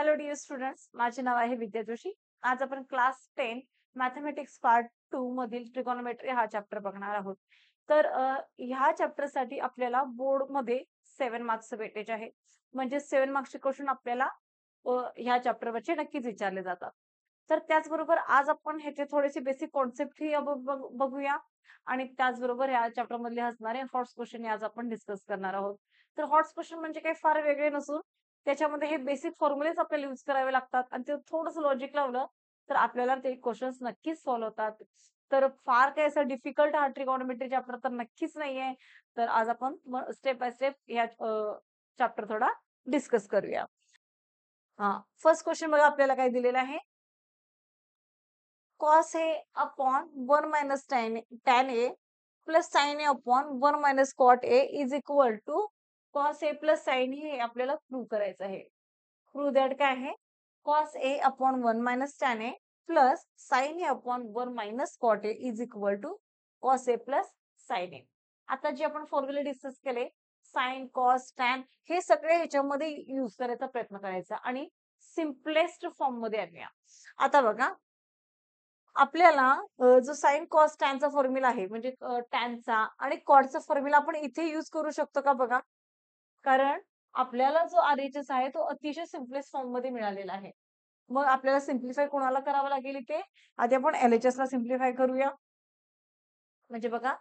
Hello dear students, माझे नाव आहे विद्या जोशी. आज आपण क्लास 10 मॅथमेटिक्स पार्ट 2 मधील ट्रिगोनोमेट्री हा चॅप्टर बघणार आहोत. तर ह्या चॅप्टरसाठी आपल्याला बोर्डमध्ये 7 मार्क्सचं वेटेज आहे. म्हणजे 7 मार्क्सचे क्वेश्चन आपल्याला ह्या चॅप्टरवरचे नक्कीच विचारले जातात. तर त्याचबरोबर आज आपण ह्याचे थोडेसे बेसिक कॉन्सेप्ट ही बघूया आणि त्याचबरोबर ह्या चॅप्टर मधले असणारे हॉट्स क्वेश्चन आज आपण डिस्कस करणार आहोत. तर हॉट्स क्वेश्चन म्हणजे काही फार वेगळे नसून त्याच्यामध्ये हे बेसिक फॉर्म्युलेच आपल्याला यूज करावे लागतात आणि ते थोडंसं लॉजिक लावलं तर आपल्याला ते क्वेश्चन्स नक्कीच सॉल्व्ह होतात. तर फार काही असं डिफिकल्ट हा ट्रिगोनोमेट्री चॅप्टर तर नक्कीच नाहीये. तर आज आपण स्टेप बाय स्टेप या चॅप्टर थोडा डिस्कस करूया. फर्स्ट क्वेश्चन बघा आपल्याला काय दिलेलं आहे. cos a upon 1 minus tan a plus sin a upon 1 minus cot a is equal to cos a plus sin a हे आपल्याला प्रूव्ह करायचं आहे. प्रूव्ह दॅट काय आहे? cos a upon 1 minus tan a plus sin a upon 1 minus cot a is equal to cos a plus sin a. आता जे आपण फॉर्म्युले discuss केले sin, cos, tan हे सगळे ह्याच्यामध्ये यूज करायचा प्रयत्न करायचा आणि सिम्पलेस्ट फॉर्म मध्ये आणूया. आता बघा आपल्याला जो साइन कॉस टॅनचा फॉर्म्युला आहे म्हणजे टॅनचा आणि कॉटचा फॉर्म्युला आपण इथे यूज करू शकतो का बघा. कारण आपल्याला जो आरएचएस आहे तो अतिशय सिम्पलेस्ट फॉर्म मध्ये मिळालेला आहे. मग आपल्याला सिम्प्लिफाय कोणाला करावं लागेल इथे? आधी आपण एलएचएस ला सिम्प्लिफाय करूया. म्हणजे बघा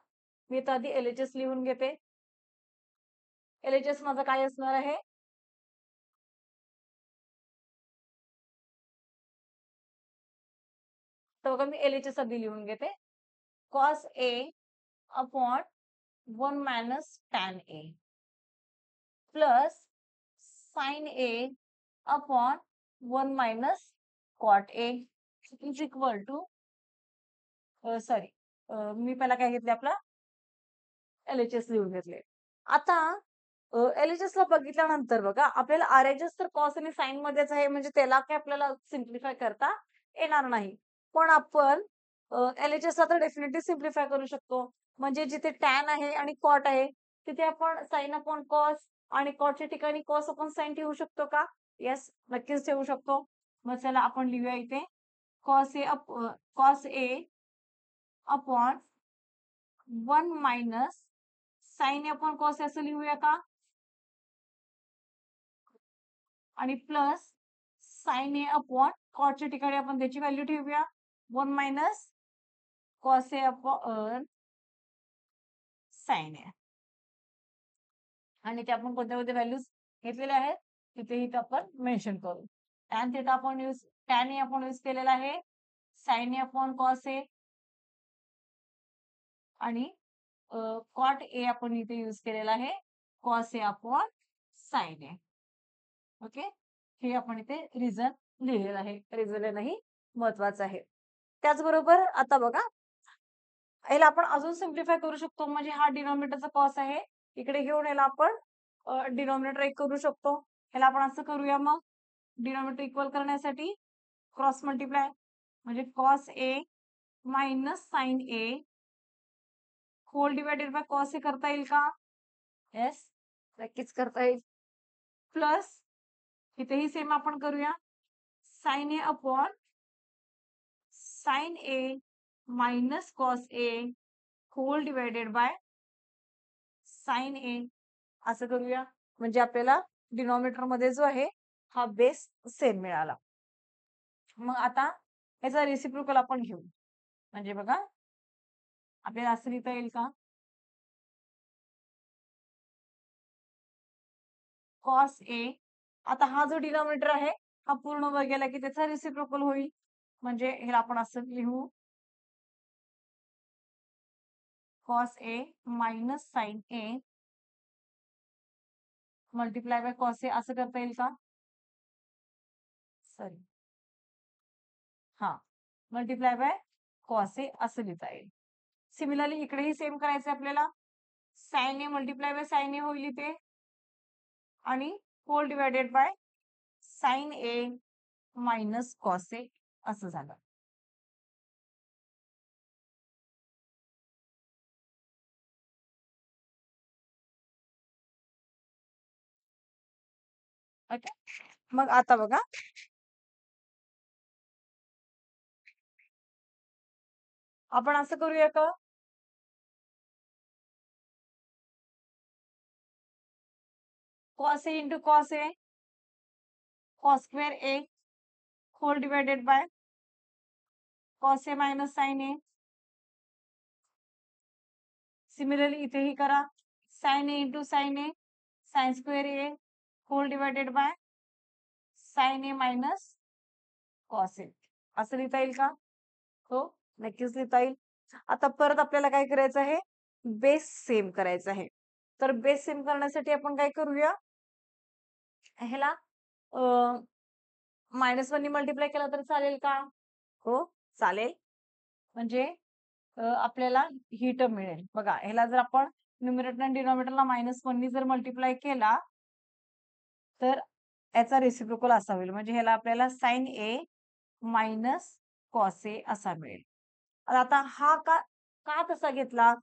मी आता आधी एलएचएस लिहून घेते. एलएचएस माझा काय असणार आहे? तर बघा मी एलएचएस आधी लिहून घेते. Cos A upon 1 minus tan A plus sine A upon 1 minus cot A is equal to sorry मी पहिला काय घेतले आपला एलएचएस लिहून घेतले. आता एलएचएस ला बघितल्यानंतर बघा आपल्याला आरएचएस तर कॉस आणि साइन मध्येच आहे म्हणजे त्याला काय आपल्याला सिम्प्लिफाय करता येणार नाही. पण आपण एलएचएस ला तर डेफिनेटली सिम्प्लिफाय करू शकतो. म्हणजे जिथे टॅन आहे आणि कॉट आहे तिथे आपण साइन अपॉन कॉस आणि कॉटच्या ठिकाणी कॉस अपॉन साइन ठेवू शकतो का? येस, नक्कीच ठेवू शकतो. मग चला आपण लिहूया इथे cos A upon 1 minus sine upon cos असं लिहूया का? आणि प्लस साइन ए अपॉन कॉटच्या ठिकाणी आपण त्याची व्हॅल्यू ठेवूया 1 minus cos A upon sine A. आणि ते आपण कोणत्या कोणत्या व्हॅल्यूज घेतलेल्या आहेत तिथे इथे आपण मेन्शन करू. टॅन थिटा आपण टॅन ए आपण यूज केलेला आहे, साइन ए अपॉन कॉस ए आणि कॉट ए आपण इथे यूज केलेला आहे cos A upon sine A. Okay, हे आपण इथे रिझन लिहिलेलं आहे. रिझन नाही महत्वाचं आहे. त्याचबरोबर आता बघा याला आपण अजून सिम्प्लिफाय करू शकतो. म्हणजे हा डिनॉमिनेटरचा कॉस आहे इकडे घेऊन याला आपण डिनॉमिनेटर एक करू शकतो. ह्याला आपण असं करूया. मग डिनॉमिनेटर इक्वल करण्यासाठी क्रॉस मल्टिप्लाय म्हणजे cos A minus sine A whole divided by cos A करता येईल का? येस, नक्कीच करता येईल. प्लस इथेही सेम आपण करूया sine A upon sine A minus cos A whole divided by sine A असं करूया. म्हणजे आपल्याला डिनॉमिनेटर मध्ये जो आहे हा बेस सेम मिळाला. मग आता याचा रेसिप्रोकल आपण घेऊ. म्हणजे बघा आपल्याला असं लिहिता येईल का? कॉस ए आता हा जो डिनॉमिनेटर आहे हा पूर्ण वर गेला की त्याचा रेसिप्रोकल होईल. म्हणजे ह्याला आपण असं लिहू cos A minus sine A multiply by cos A असं करता येईल का? सॉरी, हा मल्टिप्लाय बाय कॉस ए असं लिहिता येईल. सिमिलरली इकडेही सेम करायचं आपल्याला. Sine A multiply by sine A होईल इथे आणि whole divided by sine A minus cos A असं झालं. ओके, मग आता बघा, आपण असं करूया का, cos A into cos A, cos square A whole divided by cos A minus sine A. Similarly इथेही करा, sine A into sine A, sine square A whole divided by sine A minus cos A. असं लिहिता येईल का? हो, नक्कीच लिहिता येईल. आता परत आपल्याला काय करायचं आहे, बेस सेम करायचा आहे. तर बेस सेम करण्यासाठी आपण काय करूया, ह्याला मायनस वन मल्टिप्लाय केला तर चालेल का? हो, चालेल. म्हणजे आपल्याला ही टर्म मिळेल. बघा, ह्याला जर आपण न्यूमरेटर आणि डिनॉमिनेटरला मायनस वन जर मल्टिप्लाय केला तर याचा रेसिप्रोकल असा होईल. म्हणजे ह्याला आपल्याला साइन ए मायनस कॉस ए असा मिळेल. आता हा का का तसा घेतला,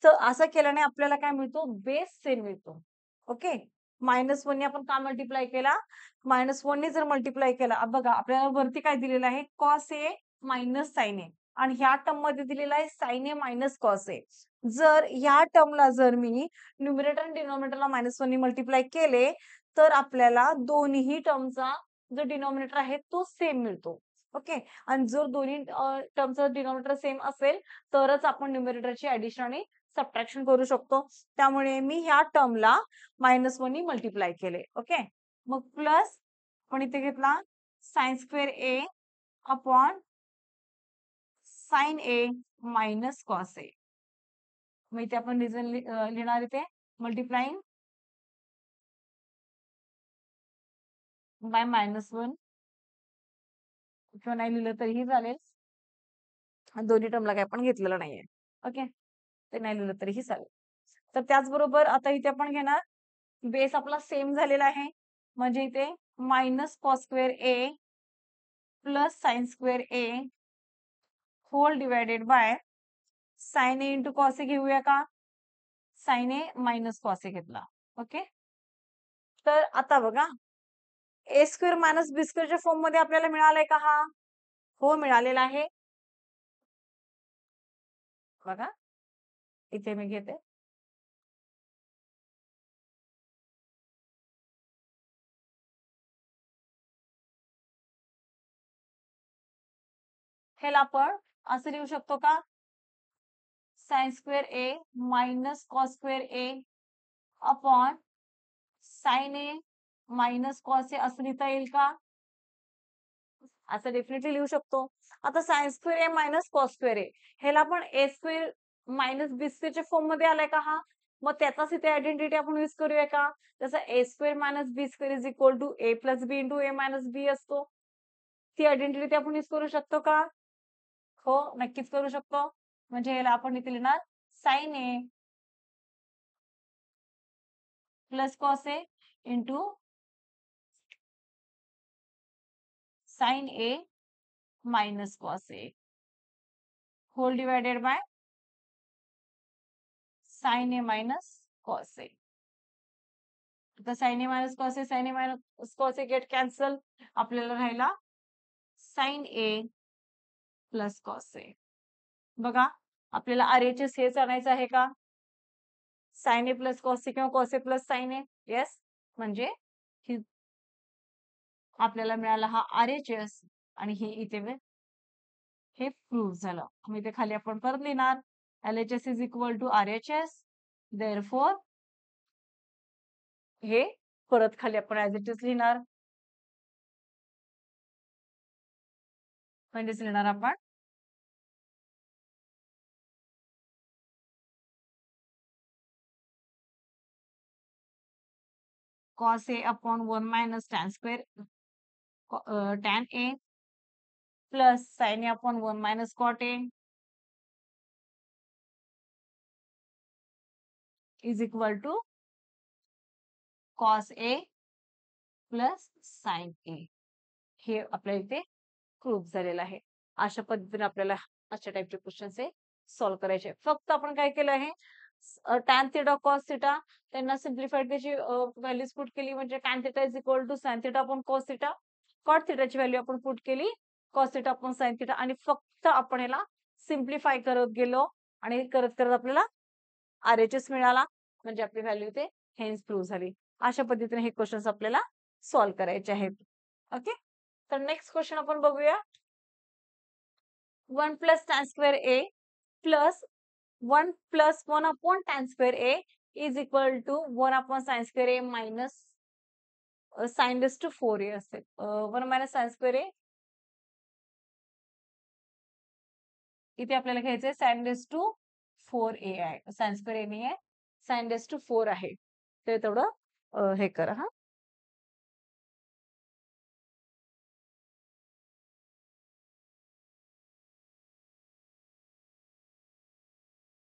तर असं केल्याने आपल्याला काय मिळतो, बेस सेम मिळतो. ओके, मायनस वन आपण का मल्टिप्लाय केला, मायनस वन जर मल्टिप्लाय केला, बघा आपल्याला वरती काय दिलेलं आहे, cos A minus sine A, आणि ह्या टर्म मध्ये दिलेला आहे साइन ए मायनस कॉस ए. जर ह्या टर्मला जर मी न्यूमरेटर आणि डिनॉमिनेटरला मायनस वन मल्टिप्लाय केले तर आपल्याला दोन्ही टर्मचा जो डिनॉमिनेटर आहे तो सेम मिळतो. ओके, आणि जर दोन्ही टर्मचा डिनॉमिनेटर सेम असेल तरच आपण न्यूमरेटरची ऍडिशन आणि सबट्रॅक्शन करू शकतो. त्यामुळे मी ह्या टर्मला मायनस वन मल्टिप्लाय केले. ओके, मग प्लस आपण इथे घेतला sine square A upon sine A minus cos ए. मग इथे आपण रिझन लिहिणार इथे मल्टिप्लाइंग बाय मायनस वन, किंवा नाही लिहिलं तरीही चालेल, दोन्ही टर्मला काही आपण घेतलेलं नाहीये. ओके, ते नाही लिहिलं तरीही चालेल. तर त्याचबरोबर आता इथे आपण घेणार, बेस आपला सेम झालेला आहे, म्हणजे इथे minus cos square A plus sine square A whole divided by sine A into cos A घेऊया का, sine A minus cos A घेतला. ओके, तर आता बघा, ए स्क्वेअर मायनस बी स्क्वेअरच्या फॉर्म मध्ये आपल्याला मिळालाय का हा? हो, मिळालेला आहे. बघा, इथे मी घेते, ह्याला आपण असं लिहू शकतो का, sine square A minus cos square A upon sine A minus cos A असं लिहिता येईल का? असं डेफिनेटली लिहू शकतो. आता sign square A minus cos square ए, ह्याला आपण ए स्क्वेअर मायनस बी स्क्वेअरच्या फॉर्म मध्ये आलाय का हा? मग त्याचाच इथे आयडेंटिटी आपण यूज करूया का, जसं A square minus B square is equal to A plus B into A minus B असतो, ती आयडेंटिटी आपण यूज करू शकतो का? हो, नक्कीच करू शकतो. म्हणजे ह्याला आपण इथे लिहिणार sine A plus cos A into sine A minus cos A whole divided by sine A minus cos A. आता sine A minus cos A, sine A minus cos A get cancel, आपल्याला राहिला sine A plus cos A. बघा, आपल्याला RHS हेच आणायचं आहे का, sine A plus cos A किंवा cos A plus sine A? Yes, म्हणजे आपल्याला मिळाला हा आरएचएस, आणि हे इथे हे प्रूव्ह झालं. मग इथे खाली आपण परत लिहिणार LHS is equal to RHS, therefore हे परत खाली आपण ऍज इट इज लिहिणार, म्हणजेच लिहिणार आपण cos A upon one minus tan square tan A plus sine A upon one minus cot A is equal to cos A plus sine A. हे आपल्या इथे प्रूव्ह झालेलं आहे. अशा पद्धतीने आपल्याला अशा टाइपचे क्वेश्चन सॉल्व्ह करायचे. फक्त आपण काय केलं आहे, टॅन थिटा कॉस थिटा, त्यांना सिम्प्लिफाईड त्याची व्हॅल्यूज पुट केली म्हणजे tan theta is equal to sine theta upon cos theta. Cot थिटाची व्हॅल्यू आपण पुट केली cos theta upon sine theta आणि फक्त आपण याला सिम्प्लिफाय करत गेलो आणि करत करत आपल्याला RHS मिळाला म्हणजे आपली व्हॅल्यू ते हेन्स प्रूव्ह झाली. अशा पद्धतीने हे क्वेश्चन्स आपल्याला सॉल्व्ह करायचे आहेत. ओके, तर नेक्स्ट क्वेश्चन आपण बघूया. 1 plus tan square A plus 1 plus 1 upon tan square A is equal to 1 upon sine square A minus sine raise to 4a असेल. 1 मायनस साइन स्क्वेअर ए इथे आपल्याला घ्यायचंय साइन रेस टू 4a आहे. Sign square ए नाही आहे, sign raise to 4 आहे. ते तेवढं हे करा हा.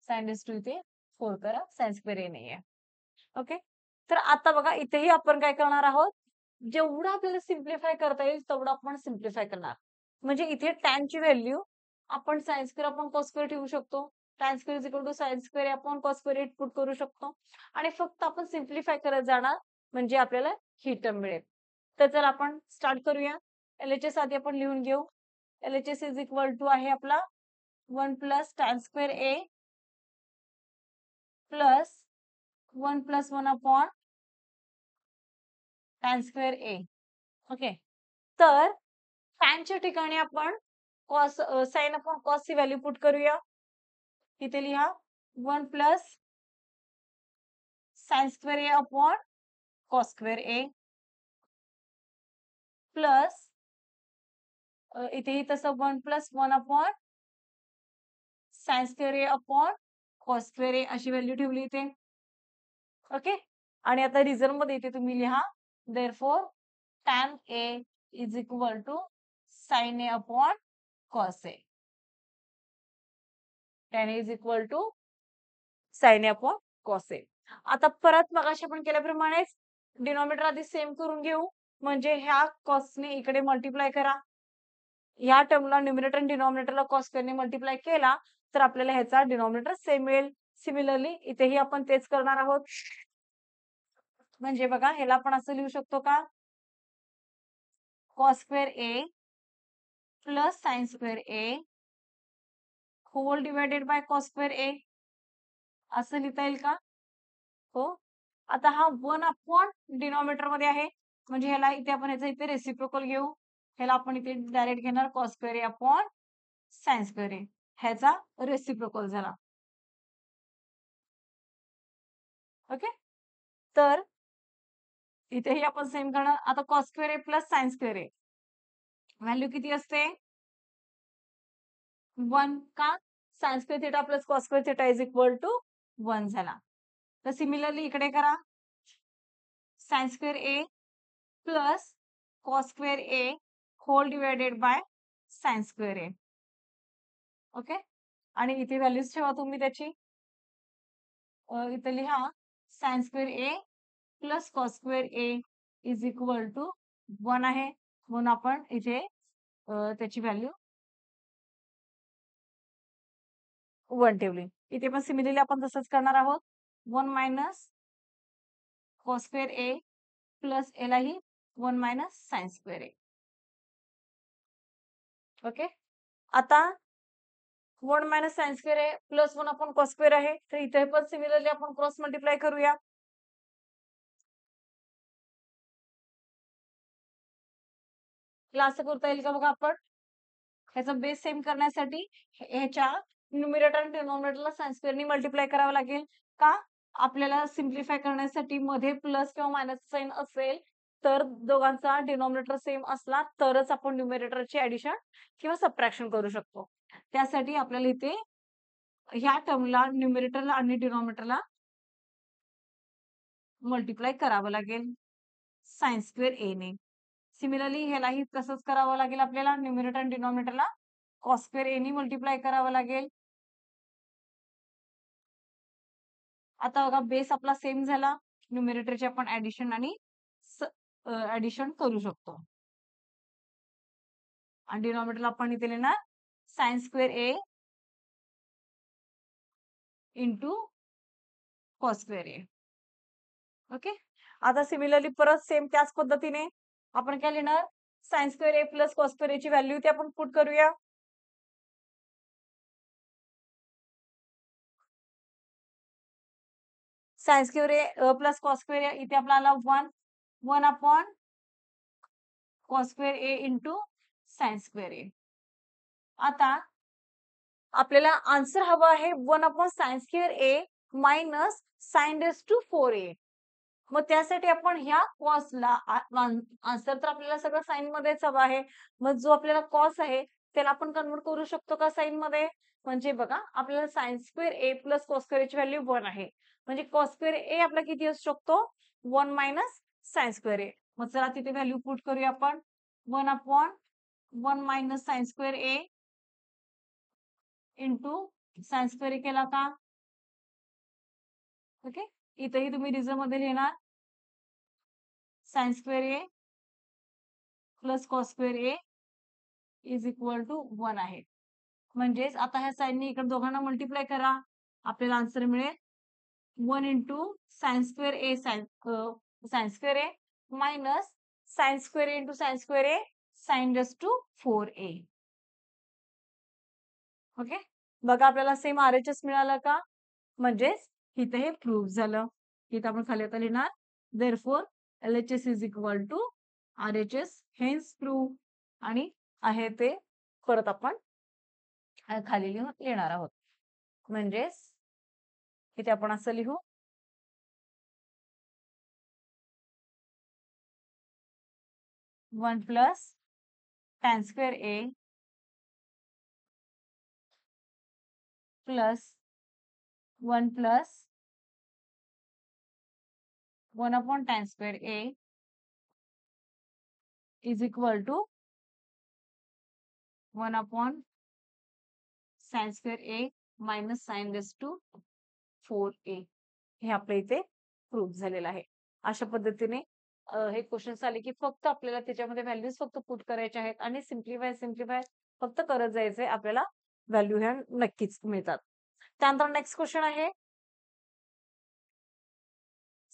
साइन रेस टू इथे 4 करा, साइन स्क्वेअर ए नाही आहे. ओके, तर आता बघा इथेही आपण काय करणार आहोत, जेवढं आपल्याला सिम्प्लिफाय करता येईल तेवढं आपण सिम्प्लिफाय करणार. म्हणजे इथे tan ची व्हॅल्यू आपण sine square upon cos square ठेवू शकतो. tan square is equal to sine square upon cos square put करू शकतो आणि फक्त आपण सिम्प्लिफाय करत जाणार म्हणजे आपल्याला ही टर्म मिळेल. तर चला आपण स्टार्ट करूया. LHS आधी आपण लिहून घेऊ. LHS इज इक्वल टू आहे आपला 1 plus tan square A plus 1 plus 1 upon tan square A. Okay, तर टॅनच्या ठिकाणी आपण कॉस साइन अपॉन कॉस ची व्हॅल्यू पुट करूया. इथे लिहा 1 plus sine square A upon cos square A plus इथेही तसं 1 plus 1 upon sine square A upon cos square A अशी व्हॅल्यू ठेवली इथे. ओके, आणि आता रिझल्ट मध्ये इथे तुम्ही लिहा therefore tan a is equal to sine A upon cos A. tan a is equal to sine A upon cos A. आता परत मगाशी आपण केल्याप्रमाणेच डिनॉमिनेटर आधी सेम करून घेऊ म्हणजे ह्या कॉसने इकडे मल्टिप्लाय करा. ह्या टर्मला न्यूमरेटर आणि डिनॉमिनेटरला कॉस स्क्वेअरने मल्टिप्लाय केला तर आपल्याला ह्याचा डिनॉमिनेटर सेम मिळेल. सिमिलरली इथेही आपण तेच करणार आहोत. म्हणजे बघा ह्याला आपण असं लिहू शकतो का, cos square A plus sine square A whole divided by cos square A असं लिहिता येईल का? हो. आता हा 1 अपॉन डिनॉमिनेटर मध्ये आहे म्हणजे ह्याला इथे आपण ह्याचा इथे रेसिप्रोकल घेऊ. ह्याला आपण इथे डायरेक्ट घेणार cos square A upon sine square ए. ह्याचा रेसिप्रोकल झाला. ओके, तर इथेही आपण सेम करणार. आता cos square A plus sine square A value किती असते 1 का, sine square theta plus cos square theta is equal to 1 झाला. तर सिमिलरली इकडे करा sine square A plus cos square A whole divided by sine square A. Okay, आणि इथे values ठेवा तुम्ही त्याची. इथे लिहा sine square A plus cos square A is equal to 1 आहे म्हणून आपण इथे त्याची व्हॅल्यू 1 ठेवली. इथे पण सिमिलरली आपण तसंच करणार आहोत. 1 minus cos square A plus यालाही 1 minus sine square A. Okay, आता 1 minus sine square A plus 1 upon cos square आहे तर इथे पण सिमिलरली आपण क्रॉस मल्टिप्लाय करूया. याला असं करता येईल का बघा आपण. ह्याचा बेस सेम करण्यासाठी ह्याच्या न्यूमरेटर आणि डिनॉमिनेटरला साइन स्क्वेअरनी मल्टिप्लाय करावं लागेल का, आपल्याला सिम्प्लिफाय करण्यासाठी मध्ये प्लस किंवा मायनस साइन असेल तर दोघांचा डिनॉमिनेटर सेम असला तरच आपण न्यूमरेटरची ऍडिशन किंवा सबट्रॅक्शन करू शकतो. त्यासाठी आपल्याला इथे ह्या टर्मला न्यूमरेटरला आणि डिनॉमिनेटरला मल्टिप्लाय करावं लागेल साइन स्क्वेअर ए ने. सिमिलरली ह्यालाही तसंच करावं लागेल आपल्याला न्यूमरेटर आणि डिनॉमिनेटरला कॉस स्क्वेअर ए ने मल्टिप्लाय करावं लागेल. आता बघा बेस आपला सेम झाला. न्यूमरेटरचे आपण ऍडिशन आणि ऍडिशन करू शकतो आणि डिनॉमिनेटरला आपण इथे लिहिणार sine square A into cos square A. Okay. आता सिमिलरली परत सेम त्याच पद्धतीने आपण काय लिहिणार, sine square A plus cos square A ची व्हॅल्यू इथे आपण पुट करूया. Sine square A plus cos square A इथे आपल्याला 1 upon cos square A into sine square A. आता आपल्याला आन्सर हवा आहे 1 upon sine square A minus sine raise to 4a. मग त्यासाठी आपण ह्या कॉसला आन्सर तर आपल्याला सगळं साइन मध्येच हवा आहे. मग जो आपल्याला कॉस आहे त्याला आपण कन्वर्ट करू शकतो का साइन मध्ये? म्हणजे बघा आपल्याला sign square A plus cos square ची व्हॅल्यू 1 आहे. म्हणजे कॉस स्क्वेअर ए आपला किती असू शकतो? 1 मायनस साइन स्क्वेअर ए. मग चला तिथे व्हॅल्यू पुट करूया आपण. 1 upon 1 minus sine square A into sine square A केला का? ओके. इथेही तुम्ही रिझन मध्ये लिहिणार sine square A plus cos square A is equal to 1 आहे. म्हणजेच आता ह्या साइनने इकडे दोघांना मल्टिप्लाय करा, आपल्याला आन्सर मिळेल 1 into sine square A sine square A minus sine square A into sine square A sine raise to 4a. Okay. बघा आपल्याला सेम RHS मिळालं का? म्हणजेच इथे हे प्रूव्ह झालं. इथे आपण खाली आता लिहिणार therefore LHS is equal to RHS hence prove. आणि आहे ते परत आपण खाली लिहिणार आहोत. म्हणजेच इथे आपण असं लिहू 1 plus tan square A plus 1 plus 1 upon tan square A is equal to 1 upon sine square A minus sine raise to 4a. हे आपल्या इथे प्रूव्ह झालेलं आहे. अशा पद्धतीने हे क्वेश्चन आले की फक्त आपल्याला त्याच्यामध्ये व्हॅल्यूज फक्त पुट करायच्या आहेत आणि सिम्प्लिफाय फक्त करत जायचंय. आपल्याला व्हॅल्यू ह्या नक्कीच मिळतात. त्यानंतर नेक्स्ट क्वेश्चन आहे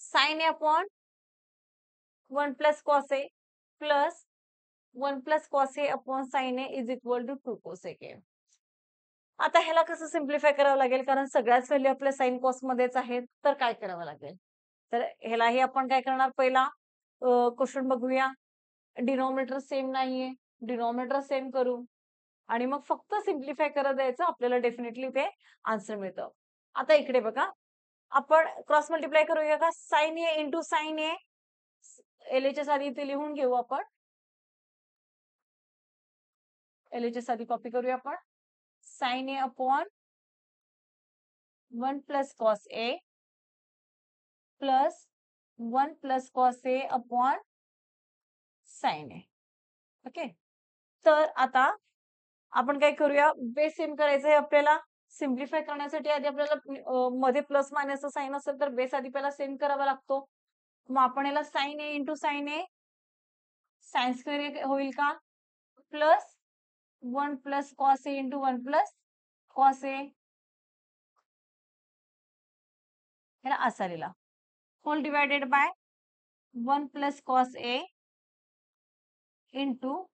sine A upon 1 plus cos A plus 1 plus cos A upon sine A is equal to 2 cosec A. आता ह्याला कसं सिम्प्लिफाय करावं लागेल, कारण सगळ्याच व्हॅल्यू आपल्या साइन कॉस मध्येच आहेत. तर काय करावं लागेल? तर ह्यालाही आपण काय करणार, पहिला क्वेश्चन बघूया. डिनॉमिनेटर सेम नाहीये, डिनॉमिनेटर सेम करू आणि मग फक्त सिम्प्लिफाय करत जायचं. आपल्याला डेफिनेटली ते आन्सर मिळतं. आता इकडे बघा, आपण क्रॉस मल्टिप्लाय करूया का? Sine A into sine A. LHS आधी इथे लिहून घेऊ आपण. LHS आधी कॉपी करूया आपण. Sign A upon 1 plus cos A plus 1 plus cos A upon sine A. Okay. तर आता आपण काय करूया, बेस सेम करायचं आहे आपल्याला. सिम्प्लिफाय करण्यासाठी आधी आपल्याला मध्ये प्लस मायनसचा साइन असेल तर बेस आधी पहिला सेम करावा लागतो. मग आपण याला sine A into sine A sine square A होईल का? Plus 1 plus cos A into 1 plus cos A. ह्याला असा लिहिला whole divided by 1 plus cos A into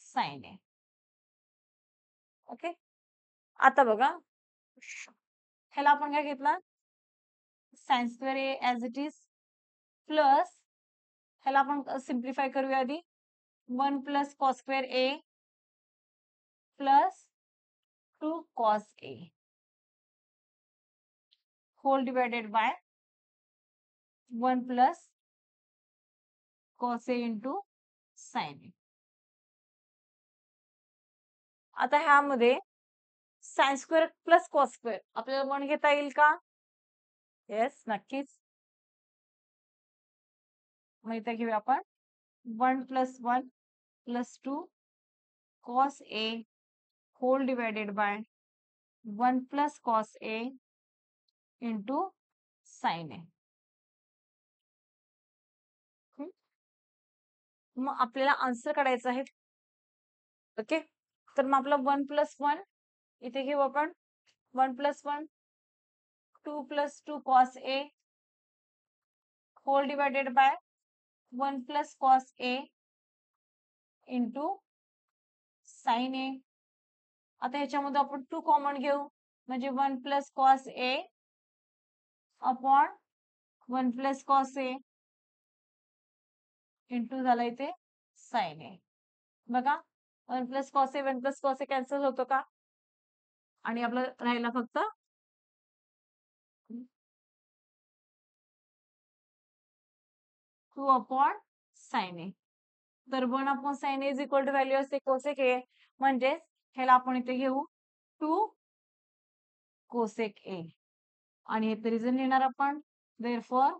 sine A. Okay. आता बघा ह्याला आपण काय घेतला, sine square A as it is plus ह्याला आपण सिम्प्लिफाय करूया आधी. 1 plus cos square A plus 2 cos A whole divided by 1 plus cos A into sine ए. आता ह्यामध्ये sine square plus cos square आपल्याला 1 घेता येईल का? येस, नक्कीच. मग इथे घेऊया आपण 1 plus 1 plus 2 cos A whole divided by 1 plus cos A into sine A. मग आपल्याला आन्सर काढायचा आहे. ओके. तर मग आपला 1 प्लस 1 इथे घेऊ आपण. 1 plus 1 2 plus 2 cos A whole divided by 1 plus cos A into sin A. आता ह्याच्यामध्ये आपण 2 कॉमन घेऊ म्हणजे 1 plus cos A upon 1 plus cos A into झाला इथे sin A. बघा 1 plus cos A 1 plus cos A cancel होतो का आणि आपलं राहिला फक्त 2 अपॉन sin A. तर 1 upon sin A is equal to value असते कोसेक A म्हणजे ह्याला आपण इथे घेऊ 2 कोसेक A आणि हे रिझन लिहिणार आपण therefore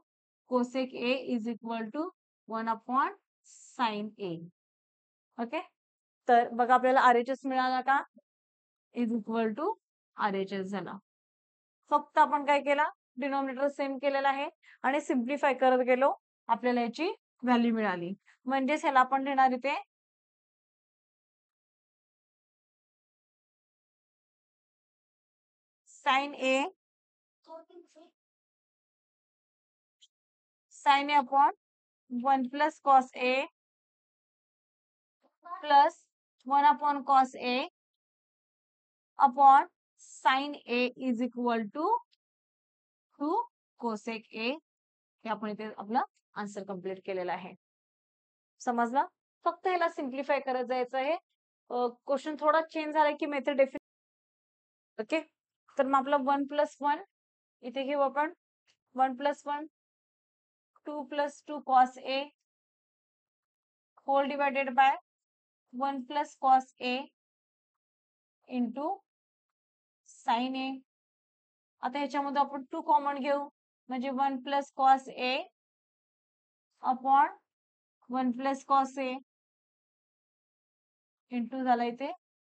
cosec A is equal to 1 upon sin A. Okay तर बघा आपल्याला RHS मिळाला का इज इक्वल टू RHS झाला. फक्त आपण काय केला डिनॉमिनेटर सेम केलेला आहे आणि सिम्प्लिफाय करत गेलो आपल्याला याची व्हॅल्यू मिळाली म्हणजेच ह्याला आपण लिहिणार इथे sin A upon 1 plus cos A plus 1 upon cos A upon sin A is equal to 2 cosec A. हे आपण इथे आपला आन्सर कंप्लीट केलेला आहे. समजला फक्त ह्याला सिम्प्लिफाय करत जायचं आहे. क्वेश्चन थोडा चेंज झाला की मेथड डेफिनेट ओके तर मग आपला 1 plus 1 इथे घेऊ आपण 1 plus 1 2 plus 2 cos A whole divided by 1 plus cos A into sin A. आता ह्याच्यामध्ये आपण 2 कॉमन घेऊ म्हणजे 1 plus cos A upon 1 plus cos A into झाला इथे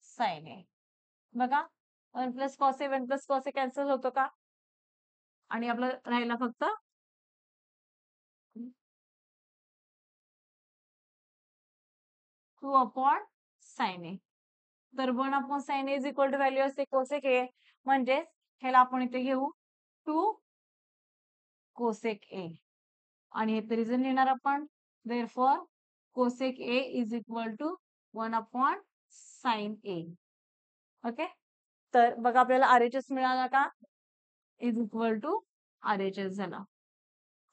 sin A. बघा 1 plus cos A 1 plus cos A cancel होतो का आणि आपलं राहिला फक्त 2 अपॉन sin A. तर 1 upon sin A is equal to value असते कोसेक A म्हणजे ह्याला आपण इथे घेऊ 2 कोसेक A आणि हे रिझन लिहिणार आपण therefore cosec A is equal to 1 upon sin A. Okay तर बघा आपल्याला RHS मिळाला का इज इक्वल टू RHS झाला.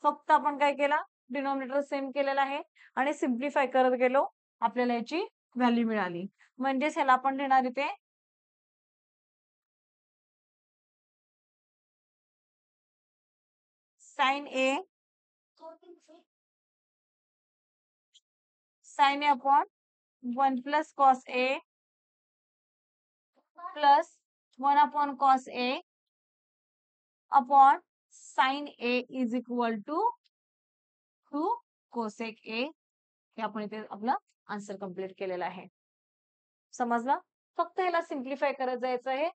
फक्त आपण काय केला डिनॉमिनेटर सेम केलेला आहे आणि सिम्प्लिफाय करत गेलो आपल्याला याची व्हॅल्यू मिळाली म्हणजेच ह्याला आपण लिहिणार इथे sin A upon 1 plus cos A plus 1 upon cos A upon sin A is equal to 2 cosec A. हे आपण इथे आपला आन्सर कंप्लीट केलेला आहे. समजला फक्त ह्याला सिम्प्लिफाय करत जायचं आहे.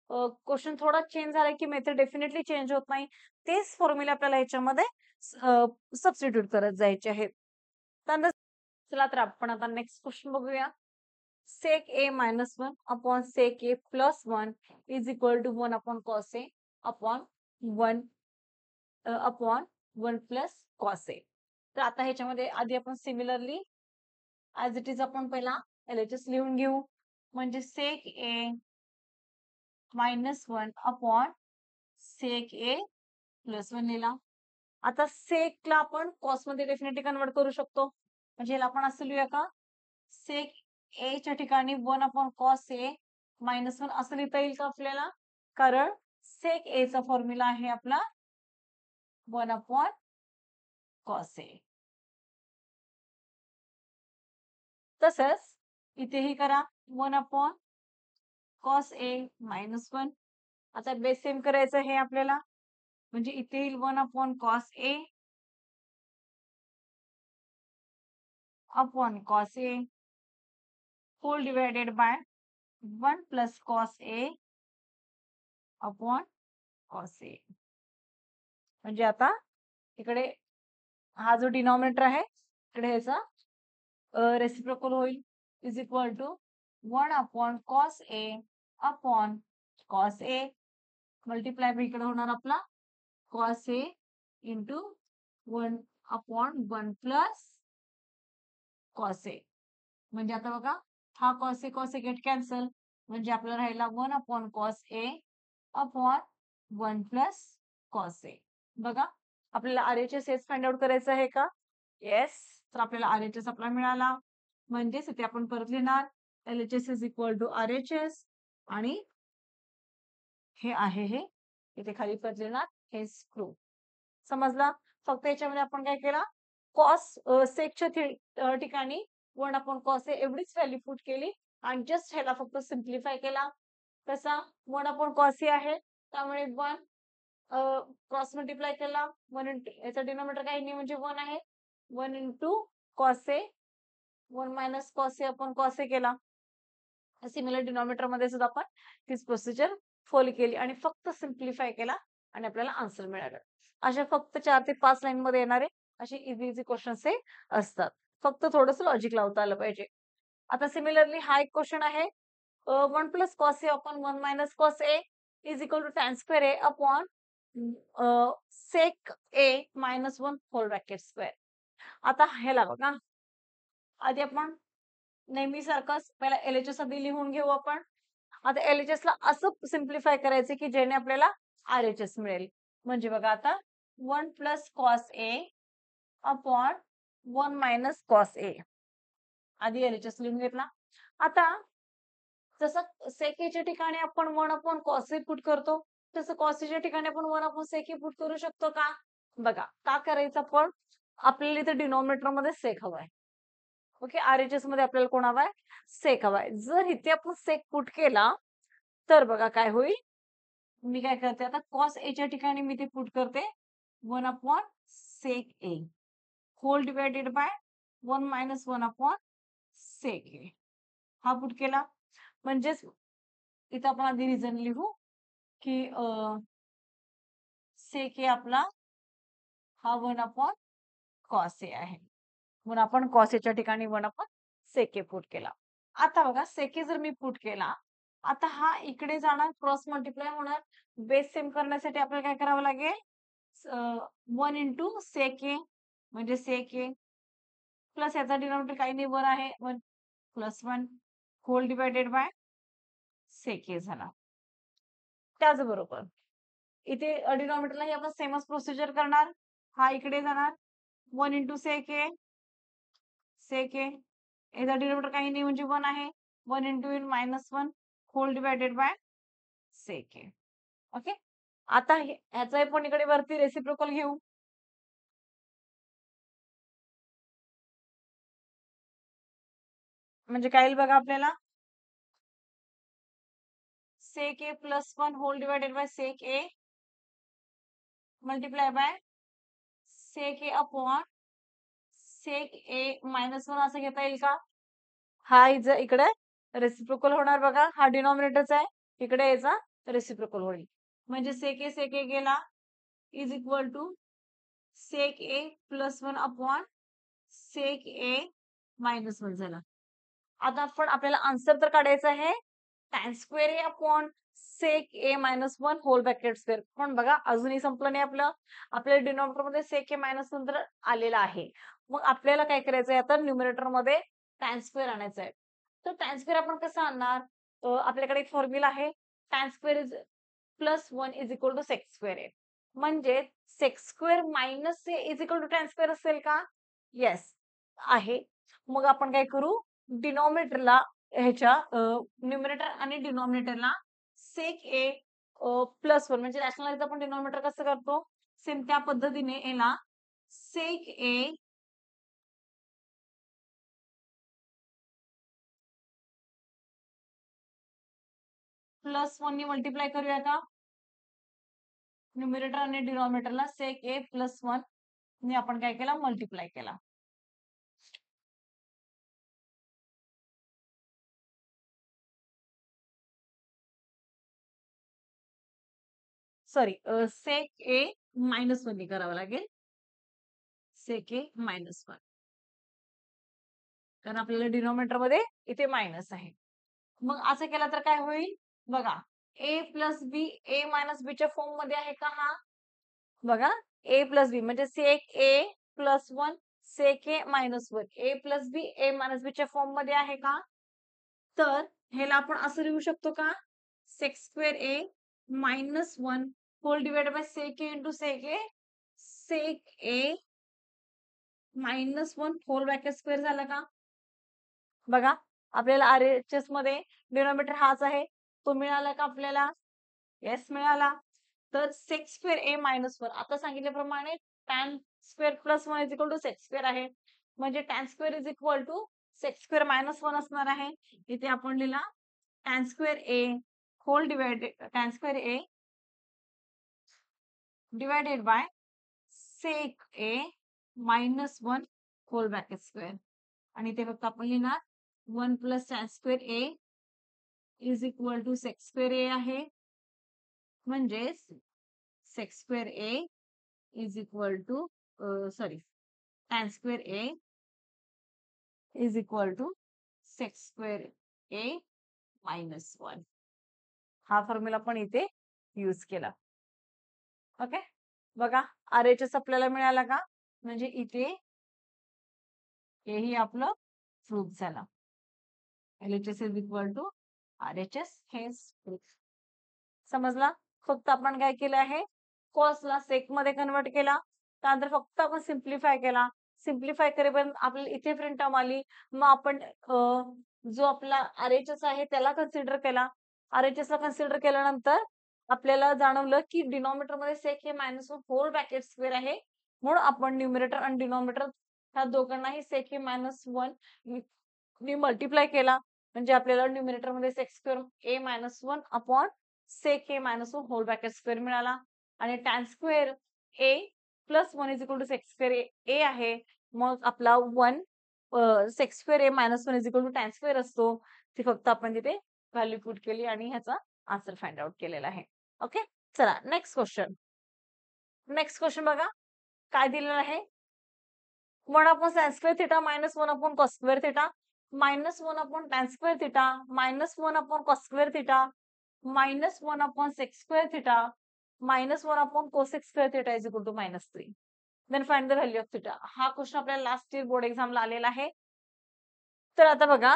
क्वेश्चन थोडा चेंज झाला की मेथड डेफिनेटली चेंज होत नाही तेच फॉर्म्युला आपल्याला ह्याच्यामध्ये सबस्टिट्यूट करत जायचे आहेत. चला तर आपण आता नेक्स्ट क्वेश्चन बघूया. sec A minus 1 upon sec A plus 1 is equal to 1 upon cos A upon 1 plus cos A. तर आता ह्याच्यामध्ये आधी आपण सिमिलरली ऍज इट इज आपण पहिला LHS लिहून घेऊ म्हणजे sec A minus 1 upon sec A plus 1 लिहिला. आता sec ला आपण cos मध्ये डेफिनेटली कन्वर्ट करू शकतो म्हणजे याला आपण असं लिहूया का sec A च्या ठिकाणी 1 अपॉन cos A मायनस 1 असं लिहिता येईल का आपल्याला कारण sec A चा फॉर्म्युला आहे आपला 1 अपॉन cos A. तसंच इथेही करा 1 अपॉन cos A मायनस 1. आता बेस सेम करायचं हे आपल्याला म्हणजे इथे येईल 1 upon cos A upon cos A whole divided by 1 plus cos A upon cos A. म्हणजे आता इकडे हा जो डिनॉमिनेटर आहे इकडे ह्याचा रेसिप्रोकल होईल is equal to 1 upon cos A upon cos A multiply इकडे होणार आपला cos A into 1/1 plus cos A. म्हणजे आता बघा, हा कॉस ए गेट कॅन्सल, म्हणजे आपल्याला राहिला 1/कॉस ए अपॉन 1 प्लस कॉस ए. बघा, आपल्याला आरएचएस हेच फाइंड आउट करायचं आहे का? येस. तर आपल्याला आरएचएस आपला मिळाला. म्हणजेच इथे आपण परत लिहिणार LHS is equal to RHS, आणि हे आहे हे इथे खाली परत लिहिणार हे स्क्रू. समजला? फक्त याच्यामध्ये आपण काय केला, कॉस सेकच्या ठिकाणी 1/कॉस ए एवढीच व्हॅल्यू पुट केली आणि जस्ट ह्याला फक्त सिम्प्लिफाय केला. कसा? 1/कॉस ए आहे, त्यामुळे 1 क्रॉस मल्टिप्लाय केला, 1 इंटू याचा डिनोमिनेटर काही नाही म्हणजे 1 आहे, 1 into cos A, 1 minus cos A upon cos ए केला. सिमिलर डिनॉमिनेटर मध्ये सुद्धा आपण तीच प्रोसिजर फॉलो केली आणि फक्त सिम्प्लिफाय केला आणि आपल्याला आन्सर मिळाला. अशा फक्त 4 ते 5 लाईन मध्ये येणारे असे इझी क्वेश्चन्स हे असतात. फक्त थोडस लॉजिक लावता आलं पाहिजे. आता सिमिलरली हा एक क्वेश्चन आहे, 1 plus cos A upon 1 minus cos A is equal to tan square A upon sec A minus 1 whole bracket square. आता ह्याला बघा, आधी आपण नेहमी सारखंच पहिला एलएचएस आधी लिहून घेऊ आपण. आता एलएचएस ला असं सिम्प्लिफाय करायचं की जेणे आपल्याला आरएचएस मिळेल. म्हणजे बघा आता 1 plus cos A upon 1 minus cos ए, आधी एलएचएस लिहून घेतला. आता जसं सेक च्या ठिकाणी आपण 1/कॉस ए पुट करतो, तसं कॉस च्या ठिकाणी आपण 1/सेक ए पुट करू शकतो का? बघा, का करायचं आपण, आपल्याला इथे डिनॉमिनेटर मध्ये सेक हवाय. ओके, आरएचएस मध्ये आपल्याला कोण हवाय? सेक हवाय. जर इथे आपण सेक पुट केला तर बघा काय होईल. मी काय करते आता, कॉस ए च्या ठिकाणी मी ते पुट करते 1/सेक ए होल डिवायडेड बाय 1 मायनस 1/सेक ए. हा पुट केला. म्हणजेच इथं आपण आधी रिझन लिहू की सेक ए आपला हा 1/कॉस ए आहे, म्हणून आपण कॉस एच्या ठिकाणी 1/सेक ए पुट केला. आता बघा, सेक ए जर मी पुट केला, आता हा इकडे जाणार, क्रॉस मल्टिप्लाय होणार. बेस सेम करण्यासाठी आपल्याला काय करावं लागेल, 1 इंटू सेक ए म्हणजे सेक ए प्लस याचा डिनॉमिनेटर काही नाही 1 आहे, 1 plus 1 whole divided by sec A झाला. त्याचबरोबर इथे डिनॉमिनेटरलाही आपण सेमच प्रोसिजर करणार. हा इकडे जाणार, 1 इंटू सेक ए, सेक ए याचा डिनॉमिनेटर काही नाही म्हणजे 1 आहे, 1 into in minus 1 whole divided by sec A. Okay, आता ह्याचा पण इकडे वरती रेसिप्रोकल घेऊ. म्हणजे काय येईल बघा आपल्याला, sec A plus 1 whole divided by sec A multiply by sec A upon sec A minus 1 असं घेता येईल का? हा इकडे रेसिप्रोकल होणार बघा, हा डिनॉमिनेटरचा आहे, इकडे याचा रेसिप्रोकल होईल. म्हणजे सेक ए गेला is equal to sec A plus 1 upon sec A minus 1 झाला. आता आपण आपल्याला आन्सर तर काढायचं आहे tan square A upon sec A minus 1 whole bracket square. पण बघा, अजूनही संपलं नाही आपलं. आपल्या डिनॉमिनेटर मध्ये सेक ए मायनस 1 तर आलेला आहे. मग आपल्याला काय करायचंय, आता न्यूमरेटर मध्ये टॅन स्क्वेअर आणायचं आहे. तर टॅन स्क्वेअर आपण कसं आणणार, आपल्याकडे एक फॉर्म्युला आहे, tan square is plus 1 is equal to sec square A. म्हणजे sec square minus A is equal to tan square असेल का? येस आहे. मग आपण काय करू, डिनॉमिनेटरला ह्याच्या न्यूमरेटर आणि डिनॉमिनेटरला सेक ए प्लस 1 म्हणजे रॅशनलाइज आपण डिनॉमिनेटर कसं करतो, सेम त्या पद्धतीने याला सेक ए प्लस 1 ने मल्टिप्लाय करूया का? न्यूमरेटर आणि डिनॉमिनेटरला सेक ए प्लस 1 ने आपण काय केला, मल्टिप्लाय केला. सॉरी, सेक ए मायनस 1 ने करावं लागेल, सेक ए मायनस 1, कारण आपल्याला डिनॉमिनेटर मध्ये इथे मायनस आहे. मग असं केलं तर काय होईल बघा, ए प्लस बी ए मायनस बी च्या फॉर्म मध्ये आहे का हा? बघा ए प्लस बी म्हणजे sec A plus one sec A minus one A plus B A minus बी च्या फॉर्म मध्ये आहे का? तर ह्याला आपण असं लिहू शकतो का? Sec square A minus one whole divided by sec A into sec A sec A minus one whole bracket square झाला का? बघा आपल्याला आरएचएस मध्ये डिनॉमिनेटर हाच आहे तो मिळाला का आपल्याला? येस मिळाला. तर sec square A minus one आता सांगितल्याप्रमाणे tan square plus one is equal to sec square आहे म्हणजे tan square is equal to sec square minus one असणार आहे. इथे आपण लिहिला tan square A whole divided tan square A divided by sec A minus one whole bracket square आणि ते फक्त आपण लिहिणार one plus tan square A is equal to sec square A आहे म्हणजेच sec square A is equal to sorry tan square A is equal to sec square A minus one हा formula पण इथे यूज केला. Okay बघा RHS आपल्याला मिळाला का? म्हणजे इथे हेही आपलं प्रूफ झालं. LHS is equal to RHS हे समजला. फक्त आपण काय केलं आहे कॉसला सेक मध्ये कन्वर्ट केला त्यानंतर फक्त आपण सिम्प्लिफाय केला. सिम्प्लिफाय करेपर्यंत आपल्याला इथे फ्रेंड टर्म आली मग आपण जो आपला आरएचएस आहे त्याला कन्सिडर केला. आरएचएस ला कन्सिडर केल्यानंतर आपल्याला जाणवलं की डिनॉमिनेटर मध्ये सेक हे minus one whole bracket square आहे म्हणून आपण न्यूमरेटर आणि डिनॉमिनेटर ह्या दोघांनाही सेक हे मायनस वन मी मल्टिप्लाय केला म्हणजे आपल्याला न्यूमरेटर मध्ये sec square A minus one upon sec A minus one whole bracket square मिळाला आणि tan square A plus one is equal to sec square A आहे मग आपला one sec square A minus one is equal to tan square असतो ती फक्त आपण तिथे व्हॅल्यू पुट केली आणि ह्याचा आन्सर फाइंड आउट केलेला आहे. ओके चला नेक्स्ट क्वेश्चन. नेक्स्ट क्वेश्चन बघा काय दिलेलं आहे 1 upon sin square theta minus 1 upon cos square theta minus 1 upon tan square theta minus 1 upon cos square theta minus 1 upon sec square theta minus 1 upon cosec square theta is equal to minus 3. Then find the value of theta. हा question आपल्याला last year board एक्झामला आलेला आहे. तर आता बघा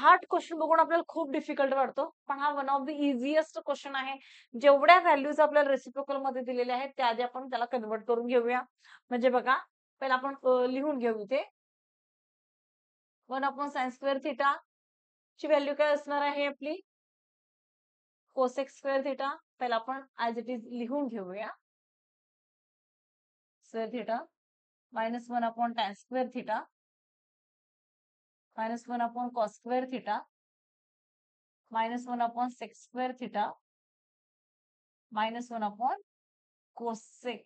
हा question बघून आपल्याला खूप डिफिकल्ट वाटतो पण हा one of the easiest question आहे. जेवढ्या व्हॅल्यूज आपल्याला रेसिप्रोकल मध्ये दिलेल्या आहेत त्या आधी आपण त्याला कन्वर्ट करून घेऊया. म्हणजे बघा पहिला आपण लिहून घेऊ इथे 1 अपॉन साइन स्क्वेअर थिटा ची व्हॅल्यू काय असणार आहे आपली कोसेक स्क्वेअर थिटा पहिला आपण ऍज इट इज लिहून घेऊया square theta minus 1 upon tan square theta minus 1 upon cos square theta minus 1 upon sec square theta minus 1 upon cosec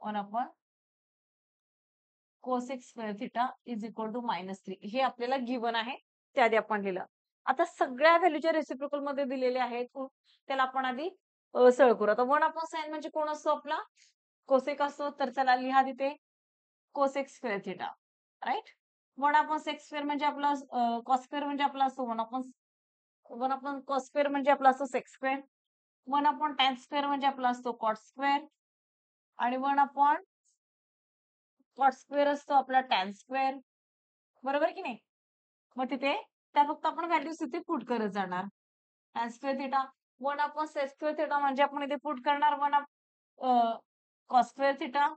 1 upon cosec square theta is equal to minus 3 हे आपल्याला given आहे त्याआधी आपण लिहिलं. आता सगळ्या व्हॅल्यूच्या रेसिप्रोकल मध्ये दिलेले आहेत त्याला आपण आधी सरळ करू. आता 1 upon sin म्हणजे कोण असतो आपला कोसेक असतो तर चला लिहा तिथे cosec square theta right. 1 upon sec square म्हणजे आपला कॉस स्क्वेअर म्हणजे आपला असतो 1 अपॉन कॉस स्क्वेअर म्हणजे आपला असतो sec square 1 upon tan square म्हणजे आपला असतो कॉट स्क्वेअर आणि 1 अपॉन कॉट स्क्वेअर असतो आपला टॅन स्क्वेअर बरोबर की नाही. मग तिथे त्या फक्त आपण व्हॅल्यूज तिथे पुट करत जाणार. Tan square theta 1 upon sec square theta म्हणजे आपण इथे पुट करणार 1 कॉस स्क्वेअर थिटा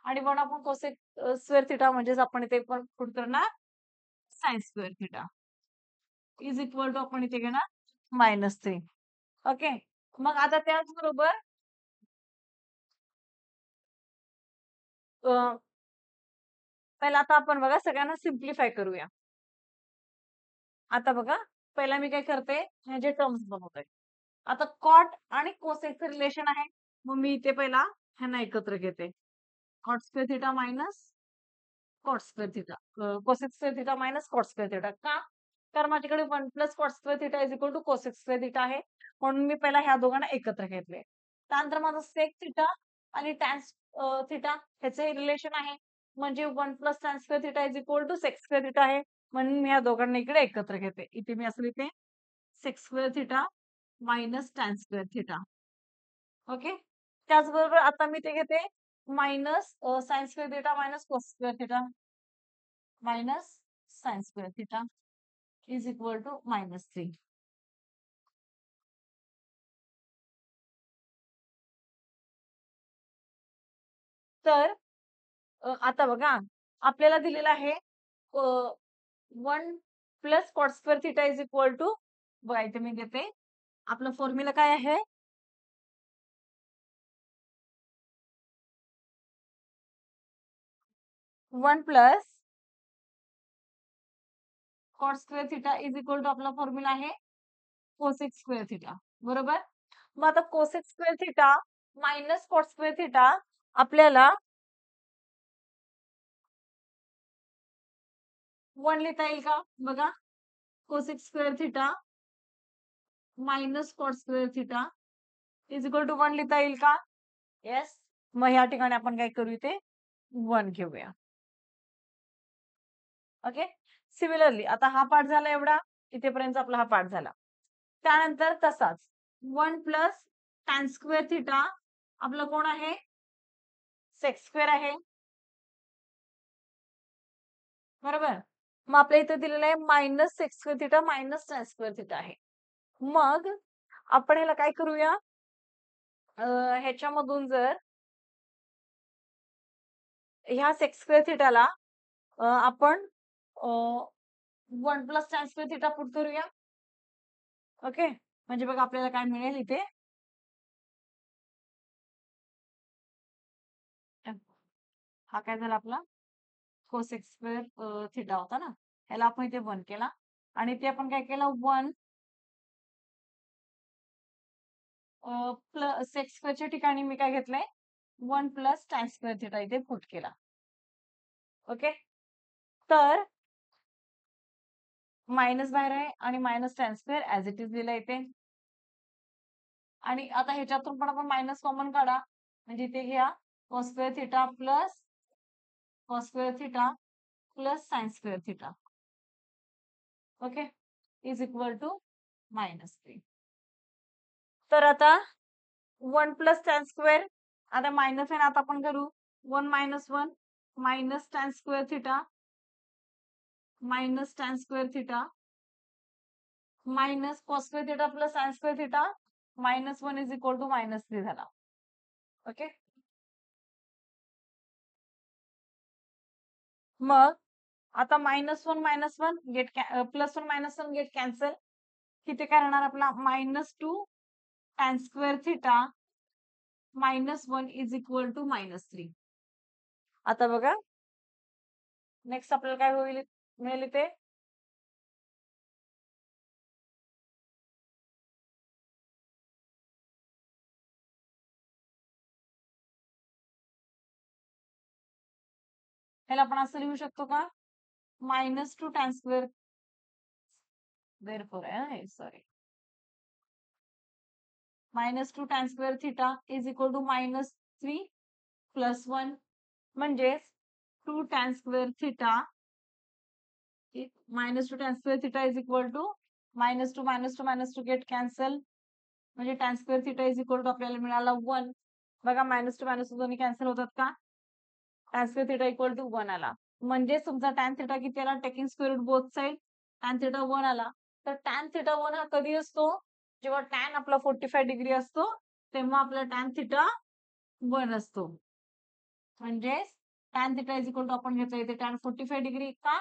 आणि 1 अपॉन कोसेक स्क्वेअर थिटा म्हणजेच आपण इथे पण पुट करणार sine square theta is equal to आपण इथे घेणार मायनस 3. ओके मग आता त्याचबरोबर पहिला आता आपण बघा सगळ्यांना सिम्प्लिफाय करूया. आता बघा पहिला मी काय करते ह्याचे टर्म्स बनवते. आता कॉट आणि कोसेकचं रिलेशन आहे मग मी इथे पहिला ह्यांना एकत्र घेते cot square theta minus cot square theta cosec square theta minus cot square theta का तर माझ्याकडे 1 plus cot square theta is equal to cosec square theta आहे म्हणून मी पहिला ह्या दोघांना एकत्र घेतले. त्यानंतर माझं सेक थिटा आणि टॅन थिटा ह्याचे रिलेशन आहे म्हणजे 1 plus tan square theta is equal to sec square theta आहे म्हणून मी या दोघांना इकडे एकत्र घेते. इथे मी असं लिहिते sec square theta minus tan square theta. Okay. त्याचबरोबर आता मी ते घेते minus sine square theta minus cos square theta minus sine square theta is equal to -3. तर आता बघा आपल्याला दिलेलं आहे 1 plus cot square theta is equal to, बघा इथे मी घेते आपलं फॉर्म्युला काय आहे, 1 plus cot square theta is equal to आपला फॉर्म्युला आहे कोसेक स्क्वेअर थिटा. बरोबर. मग आता cosec square theta minus cot square theta आपल्याला 1 लिहिता येईल का? बघा cosec square theta minus cot square theta is equal to 1 लिहिता येईल का? येस. मग या ठिकाणी आपण काय करू, इथे 1 घेऊया. ओके. सिमिलरली आता हा पार्ट झाला एवढा, इथेपर्यंत आपला हा पार्ट झाला. त्यानंतर तसाच 1 प्लस टॅन स्क्वेअर थिटा आपलं कोण आहे, सेक स्क्वेअर आहे. बरोबर. मग आपल्या इथे दिलेलं आहे minus sec square theta minus tan square theta आहे. मग आपण ह्याला काय करूया, ह्याच्यामधून जर ह्या सेक स्क्वेअर थिटाला आपण 1 plus tan square theta put करूया. ओके. म्हणजे बघा आपल्याला काय मिळेल इथे, हा काय झाला आपला कोसेक स्क्वेअर थिटा होता ना, ह्याला आपण इथे 1 केला आणि ते आपण काय केलं 1 प्लस सेक स्क्वेअरच्या ठिकाणी मी काय घेतलंय 1 प्लस टॅन स्क्वेअर थिटा इथे पुट केला. ओके. तर मायनस बाहेर आहे आणि minus tan square as it is लिहिला इथे. आणि आता ह्याच्यातून पण आपण मायनस कॉमन काढा, म्हणजे इथे घ्या cos square theta plus cos square theta plus sine square theta. Okay. Is equal to -3. तर आता 1 प्लस टॅन स्क्वेअर, आता मायनस आहे ना, आता आपण करू 1 minus 1 minus tan square theta minus tan square theta minus cos square theta plus sine square theta -1 is equal to -3 झाला. Okay. मग आता -1 गेट +1 -1 गेट कॅन्सल. तिथे काय राहणार आपला -2 tan square theta -1 is equal to -3. आता बघा नेक्स्ट आपल्याला काय होईल मिळेल इथे, ह्याला आपण असं लिहू शकतो का, -2 टॅन स्क्वेअर देअरफॉर आहे sorry -2 tan square theta is equal to -3 +1 म्हणजेच 2 tan square theta -2 tan square theta is equal to -2 get cancel, म्हणजे tan square theta is equal to आपल्याला मिळाला 1. बघा -2 दोन्ही कॅन्सल होतात का, tan square theta equal to 1 आला. म्हणजे तुमचा टॅन थिटा किती आला, taking square root both side tan theta 1 आला. तर टॅन थिटा 1 हा कधी असतो, जेव्हा टॅन आपला 45 डिग्री असतो तेव्हा आपला टॅन थिटा 1 असतो. म्हणजे tan theta is equal to आपण घेतो इथे टॅन 45 डिग्री का,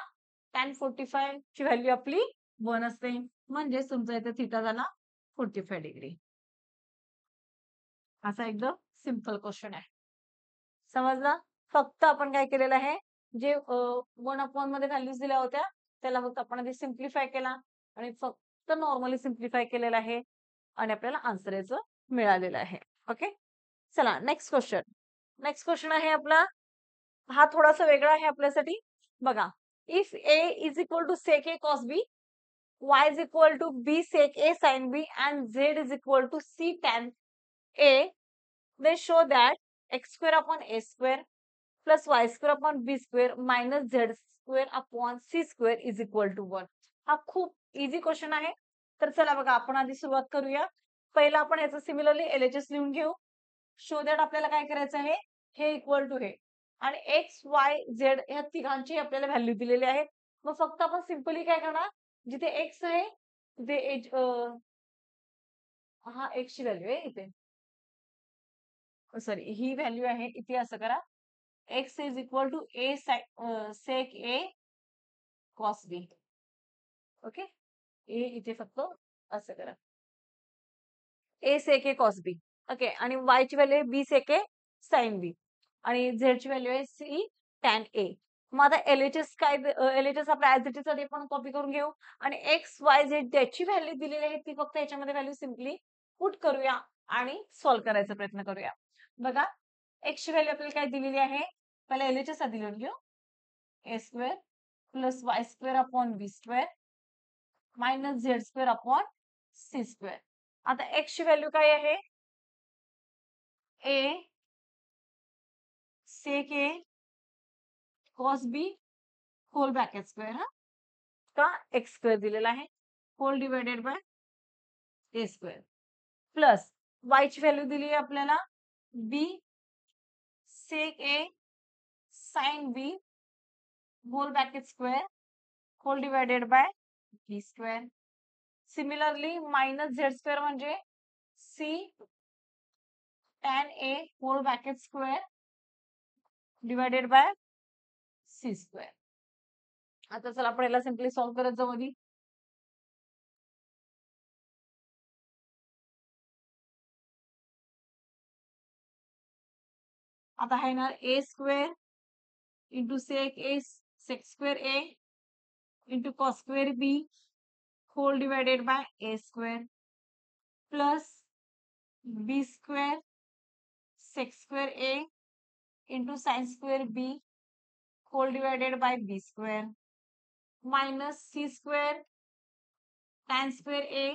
टॅन 45 ची व्हॅल्यू आपली 1 असते, म्हणजे तुमचा इथे थिटा झाला 45 डिग्री. असा एकदम सिंपल क्वेश्चन आहे. समजला. फक्त आपण काय केलेलं आहे, जे 1/1 मध्ये व्हॅल्यूज दिल्या होत्या त्याला फक्त आपण आधी सिम्प्लिफाय केला आणि फक्त नॉर्मली सिम्प्लिफाय केलेलं आहे आणि आपल्याला आन्सर याचं मिळालेलं आहे. ओके. चला नेक्स्ट क्वेश्चन. नेक्स्ट क्वेश्चन आहे आपला, हा थोडासा वेगळा आहे आपल्यासाठी. बघा, if a is equal to sec a cos b, y is equal to b sec a sin b and z is equal to c tan a, then show that x square upon a square plus y square upon b square minus z square upon c square is equal to 1. हा खूप easy question आहे. तर चला बघा आपण आधी सुरुवात करूया. पहिला आपण याचं सिमिलरली LHS लिहून घेऊ. शो दॅट आपल्याला काय करायचं आहे, हे इक्वल टू हे आणि एक्स वाय झेड ह्या तिघांची आपल्याला व्हॅल्यू दिलेली आहे. मग फक्त आपण सिंपली काय करणार, जिथे एक्स आहे तिथे हा एक्स ची व्हॅल्यू आहे इथे, सॉरी ही व्हॅल्यू आहे इथे, असं करा X is equal to A sec A cos B. Okay, A इथे फक्त असं करा A sec A cos B. Okay, आणि वाय ची व्हॅल्यू आहे बी सेक ए साइन बी आणि झेड ची व्हॅल्यू आहे सी टॅन ए. मग आता LHS काय, LHS आपल्या ऍज इट इज साठी पण कॉपी करून घेऊ आणि एक्स वाय झेड त्याची व्हॅल्यू दिलेली आहे ती फक्त याच्यामध्ये व्हॅल्यू सिम्पली पुट करूया आणि सॉल्व्ह करायचा प्रयत्न करूया. बघा एक्स ची व्हॅल्यू आपल्याला काय दिलेली आहे, पहिला LHS आधी लिहून घेऊ. A square plus Y square upon B square minus Z square upon C square. आता एक्स ची व्हॅल्यू काय आहे, A sec A cos B whole bracket square, हा का एक्स स्क्वेअर दिलेला आहे whole divided by A square plus Y ची value दिली आहे आपल्याला B sec A sine B whole bracket square whole divided by B square. Similarly minus Z square म्हणजे C tan A whole bracket square divided by C square. आता चला आपण याला simply solve करत जाऊ आधी. आता आहे ना A square into sec square A into cos square B whole divided by A square plus B square sec square A into sine square B whole divided by B square minus C square tan square A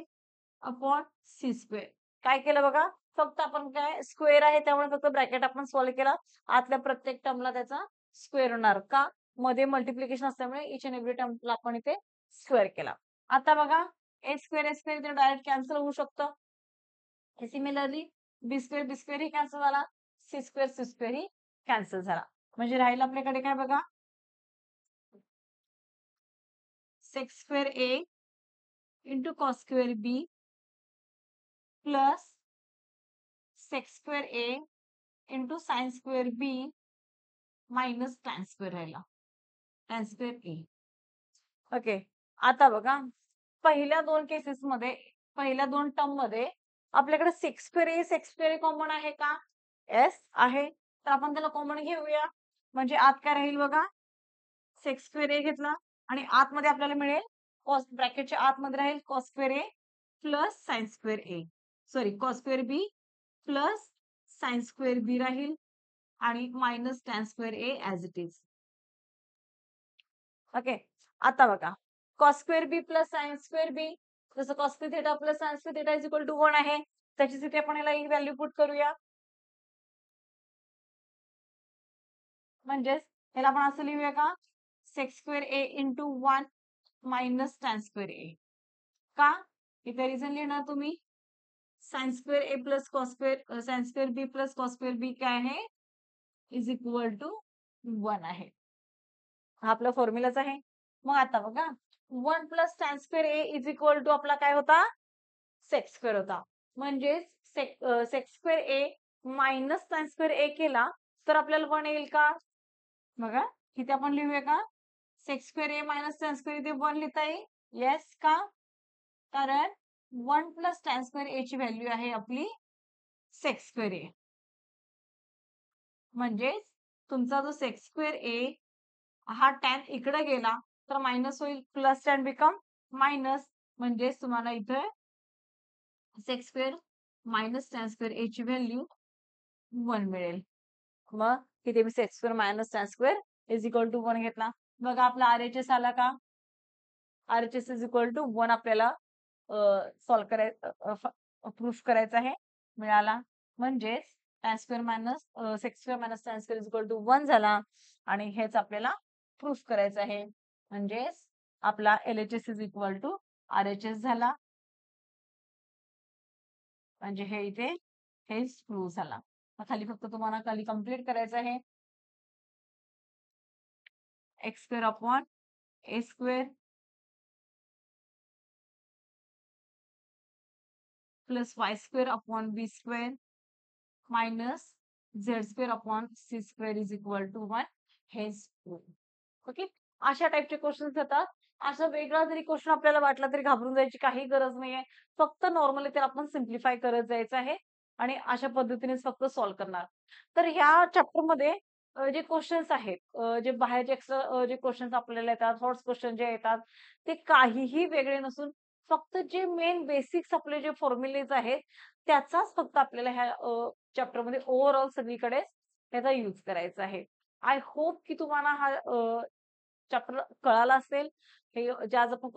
upon C square. काय केलं बघा, फक्त आपण काय square आहे त्यामुळे फक्त bracket आपण सॉल्व्ह केला, आतल्या प्रत्येक टर्मला त्याचा स्क्वेअर होणार का, मध्ये मल्टिप्लिकेशन असल्यामुळे इच अँड एव्हरी टर्मला आपण इथे स्क्वेअर केला. आता बघा ए स्क्वेअर इथे डायरेक्ट कॅन्सल होऊ शकतं. सिमिलरली बी स्क्वेअर ही कॅन्सल झाला, सी स्क्वेअर ही कॅन्सल झाला. म्हणजे राहील आपल्याकडे काय बघा, सेक square A into cos square B plus sec square A into sine square B minus tan square राहिला, टॅन स्क्वेअर ए. ओके, आता बघा पहिल्या दोन केसेस मध्ये, पहिल्या दोन टर्म मध्ये आपल्याकडे सेक स्क्वेअर ए कॉमन आहे का, येस आहे, तर आपण त्याला कॉमन घेऊया. म्हणजे आत काय राहील बघा, सेक स्क्वेअर ए घेतला आणि आतमध्ये आपल्याला मिळेल कॉस, ब्रॅकेटच्या आतमध्ये राहील cos square A plus sine square A, sorry cos square B plus sine square B राहील आणि minus tan square A as it is. Okay, आता बघा cos square B plus sine square B, जसं cos square theta plus sine square theta is equal to 1 आहे, त्याची तिथे आपण याला ही व्हॅल्यू पुट करूया. म्हणजेच याला आपण असं लिहूया का, sec square A into 1 minus tan square A. का, इथे रिझन लिहिणार तुम्ही, sine square A plus cos square, sine square B plus cos square B काय आहे, इज इक्वल टू 1 आहे. हा आपला फॉर्म्युलाच आहे. मग आता बघा 1 plus tan square A is equal to आपला काय होता, सेक स्क्वेअर होता. म्हणजे sec square A minus tan square A केला तर आपल्याला 1 येईल का, बघा इथे आपण लिहूया का, sec square A minus tan square इथे 1 लिहिता येईल, येस का, कारण 1 प्लस टॅन स्क्वेअर ए ची व्हॅल्यू आहे आपली सेक स्क्वेअर ए. म्हणजे तुमचा जो सेक स्क्वेअर ए हा टॅन इकडे गेला तर मायनस होईल, प्लस टॅन बिकम मायनस, म्हणजे तुम्हाला इथे sec square minus tan square A ची व्हॅल्यू 1 मिळेल. मग इथे मी sec square minus tan square is equal to 1 घेतला. बघा आपला RHS आला का, RHS इज इक्वल टू 1 आपल्याला सॉल्व्ह करायचं, प्रूफ करायचं आहे, मिळाला. म्हणजेच tan square minus sec square minus tan square is equal to 1 झाला आणि हेच आपल्याला प्रूफ करायचं आहे. म्हणजेच आपला LHS is equal to RHS झाला. म्हणजे हे इथे हे प्रूव्ह झाला. मग खाली फक्त तुम्हाला खाली कंप्लीट करायचं आहे. X square upon A square plus Y square upon B square minus Z square upon C square is equal to 1 हे ओके. अशा टाईपचे क्वेश्चन्स येतात. असा वेगळा जरी क्वेश्चन आपल्याला वाटला तरी घाबरून जायची काही गरज नाहीये. फक्त नॉर्मली त्याला आपण सिम्प्लिफाय करत जायचं आहे आणि अशा पद्धतीनेच फक्त सॉल्व्ह करणार. तर ह्या चॅप्टरमध्ये जे क्वेश्चन्स आहेत, जे बाहेरचे एक्स्ट्रा जे क्वेश्चन्स आपल्याला येतात, हॉट्स क्वेश्चन जे येतात, ते काहीही वेगळे नसून फक्त जे मेन बेसिक्स आपले जे फॉर्म्युलेज आहेत, त्याचाच फक्त आपल्याला ह्या चॅप्टरमध्ये ओव्हरऑल सगळीकडे त्याचा यूज करायचा आहे. आय होप की तुम्हाला हा चॅप्टर कळाला असेल. हे जे आज आपण